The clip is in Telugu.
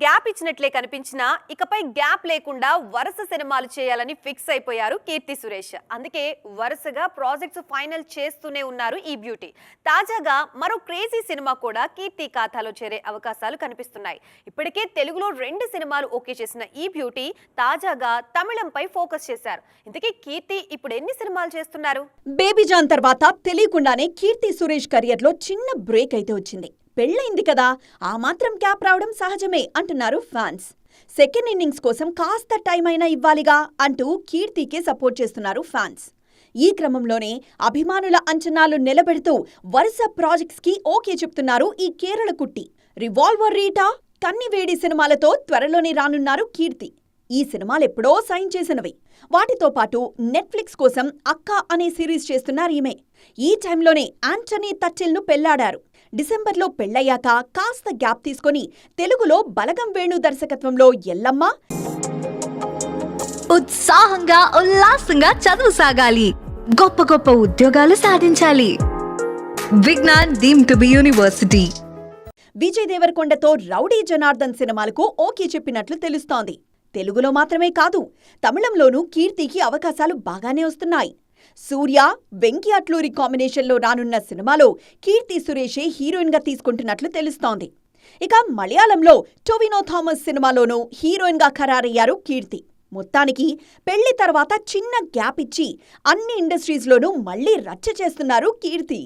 గ్యాప్ ఇచ్చినట్లే కనిపించినా ఇకపై గ్యాప్ లేకుండా వరుస సినిమాలు చేయాలని ఫిక్స్ అయిపోయారు కీర్తి సురేష్. అందుకే వరుసగా ప్రాజెక్ట్స్ ఫైనల్ చేస్తూనే ఉన్నారు ఈ బ్యూటీ. తాజాగా మరో క్రేజీ సినిమా కూడా కీర్తి ఖాతాలో చేరే అవకాశాలు కనిపిస్తున్నాయి. ఇప్పటికే తెలుగులో 2 సినిమాలు ఓకే చేసిన ఈ బ్యూటీ తాజాగా తమిళంపై ఫోకస్ చేశారు. ఇంతకీ కీర్తి ఇప్పుడు ఎన్ని సినిమాలు చేస్తున్నారు? బేబీ జాన్ తర్వాత తెలియకుండానే కీర్తి సురేష్ కెరియర్ లో చిన్న బ్రేక్ అయితే వచ్చింది. పెళ్ళైంది కదా, ఆ మాత్రం గ్యాప్ రావడం సహజమే అంటున్నారు ఫ్యాన్స్. సెకండ్ ఇన్నింగ్స్ కోసం కాస్త టైం అయినా ఇవ్వాలిగా అంటూ కీర్తికే సపోర్ట్ చేస్తున్నారు ఫ్యాన్స్. ఈ క్రమంలోనే అభిమానుల అంచనాలు నిలబెడుతూ వరుస ప్రాజెక్ట్స్ కి ఓకే చెప్తున్నారు ఈ కేరళ కుట్టి. రివాల్వర్ రీటా, కన్నివేడి సినిమాలతో త్వరలోనే రానున్నారు కీర్తి. ఈ సినిమాలెప్పుడో సైన్ చేసినవి. వాటితో పాటు నెట్ఫ్లిక్స్ కోసం అక్క అనే సిరీస్ చేస్తున్నారు ఈమె. ఈ టైంలోనే ఆంటనీ తచ్చిల్ను పెళ్లాడారు. డిసెంబర్లో పెళ్లయ్యాక కాస్త గ్యాప్ తీసుకొని తెలుగులో బలగం వేణు దర్శకత్వంలో ఎల్లమ్మ, ఉత్సాహంగా ఉల్లాసంగా చదువు సాగాలి, గొప్ప గొప్ప ఉద్యోగాలు సాధించాలి. Vignan deemed to be university. Vijay దేవరకొండతో రౌడీ జనార్దన్ సినిమాలకు ఓకే చెప్పినట్లు తెలుస్తోంది. తెలుగులో మాత్రమే కాదు, తమిళంలోనూ కీర్తికి అవకాశాలు బాగానే వస్తున్నాయి. సూర్య, వెంకీ అట్లూరి కాంబినేషన్లో రానున్న సినిమాలో కీర్తి సురేషే హీరోయిన్ గా తీసుకుంటున్నట్లు తెలుస్తోంది. ఇక మలయాళంలో టొవినో థామస్ సినిమాలోనూ హీరోయిన్ గా ఖరారయ్యారు కీర్తి. మొత్తానికి పెళ్లి తర్వాత చిన్న గ్యాప్ ఇచ్చి అన్ని ఇండస్ట్రీస్లోనూ మళ్లీ రచ్చ చేస్తున్నారు కీర్తి.